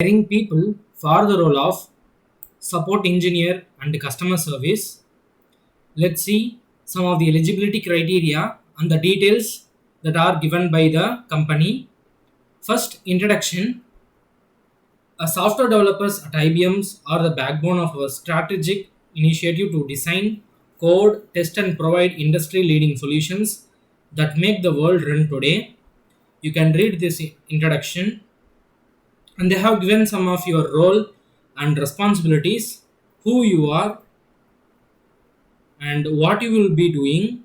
Hiring people for the role of support engineer and customer service. Let's see some of the eligibility criteria and the details that are given by the company. First, introduction. Software developers at IBM's are the backbone of our strategic initiative to design, code, test, and provide industry leading solutions that make the world run today. You can read this introduction, and they have given some of your role and responsibilities, who you are, and what you will be doing.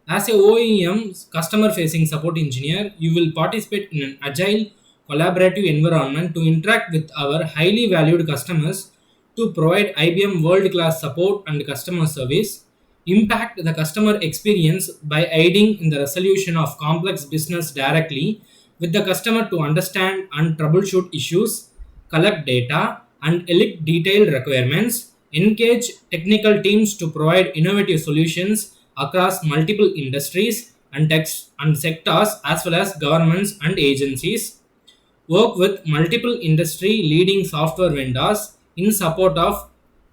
As a OEM customer facing support engineer, you will participate in an agile, collaborative environment to interact with our highly valued customers to provide IBM world class support and customer service, impact the customer experience by aiding in the resolution of complex business directly with the customer to understand and troubleshoot issues, collect data, and elect detailed requirements, engage technical teams to provide innovative solutions across multiple industries and and sectors as well as governments and agencies, work with multiple industry leading software vendors in support of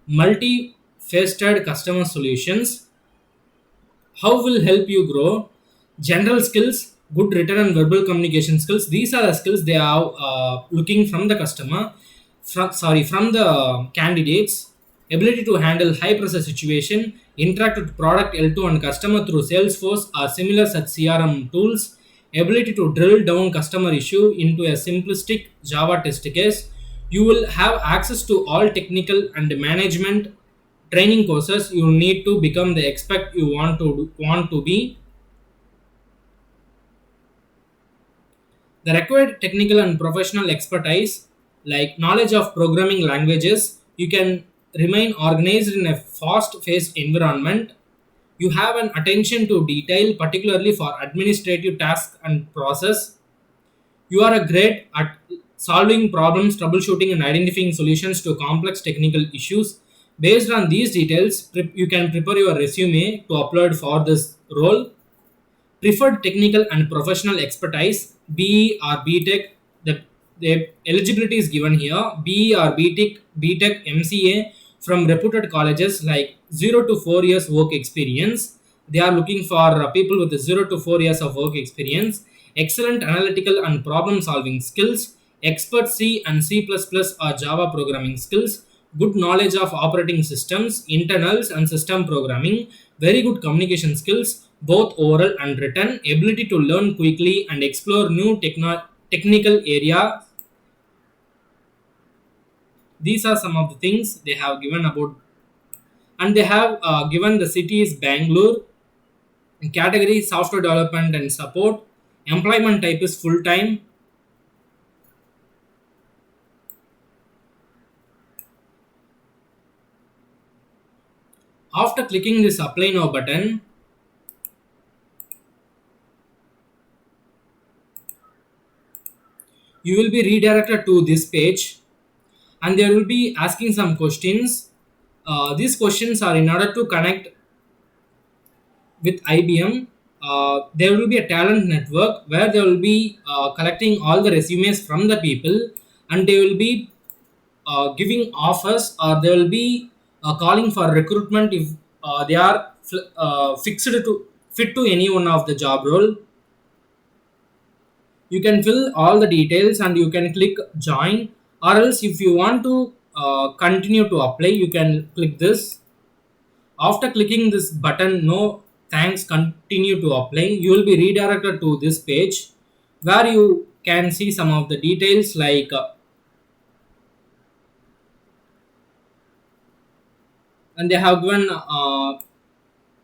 multi-faceted customer solutions. How will help you grow? General skills, good written and verbal communication skills. These are the skills they are looking from the customer, from the candidates. Ability to handle high pressure situation, interact with product L2 and customer through Salesforce or similar such CRM tools. Ability to drill down customer issue into a simplistic Java test case. You will have access to all technical and management training courses you need to become the expert you want to be. The required technical and professional expertise, like knowledge of programming languages, you can remain organized in a fast-paced environment. You have an attention to detail, particularly for administrative tasks and process. You are a great at solving problems, troubleshooting, and identifying solutions to complex technical issues. Based on these details, you can prepare your resume to upload for this role. Preferred technical and professional expertise, BE or BTech. The eligibility is given here. BE or BTech, MCA from reputed colleges like 0 to 4 years work experience. They are looking for people with 0 to 4 years of work experience. Excellent analytical and problem solving skills. Expert C and C++ or Java programming skills. Good knowledge of operating systems, internals, and system programming. Very good communication skills, both oral and written. Ability to learn quickly and explore new technical area. These are some of the things they have given about, and they have given the city is Bangalore. Category software development and support. Employment type is full time. After clicking this apply now button, you will be redirected to this page, and they will be asking some questions. These questions are in order to connect with IBM. There will be a talent network where they will be collecting all the resumes from the people, and they will be giving offers, or they will be calling for recruitment if they are fixed to fit to any one of the job role. You can fill all the details and you can click join, or else if you want to continue to apply, you can click this. After clicking this button, no thanks, continue to apply, you will be redirected to this page where you can see some of the details like and they have given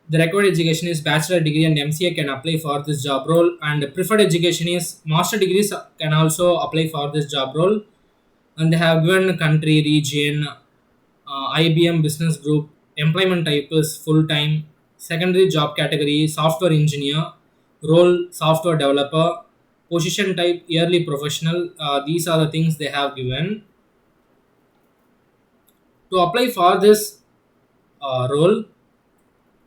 the required education is bachelor degree and MCA can apply for this job role, and preferred education is master degrees can also apply for this job role. And they have given country, region, IBM business group. Employment type is full time. Secondary job category software engineer. Role software developer. Position type yearly professional. These are the things they have given. To apply for this role,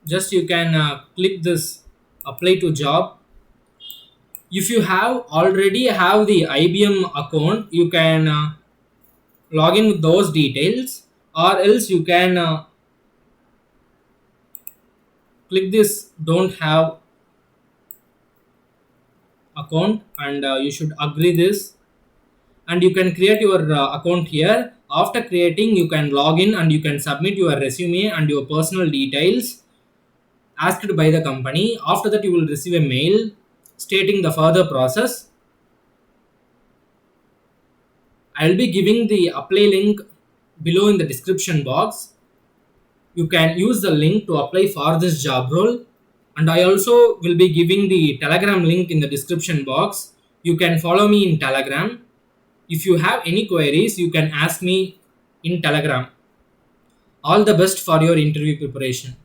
just you can click this apply to job. If you have already have the IBM account, you can log in with those details, or else you can click this don't have account, and you should agree this, and you can create your account here. After creating, you can log in and you can submit your resume and your personal details asked by the company. After that, you will receive a mail stating the further process. I will be giving the apply link below in the description box. You can use the link to apply for this job role, and I also will be giving the Telegram link in the description box. You can follow me in Telegram. If you have any queries, you can ask me in Telegram. All the best for your interview preparation.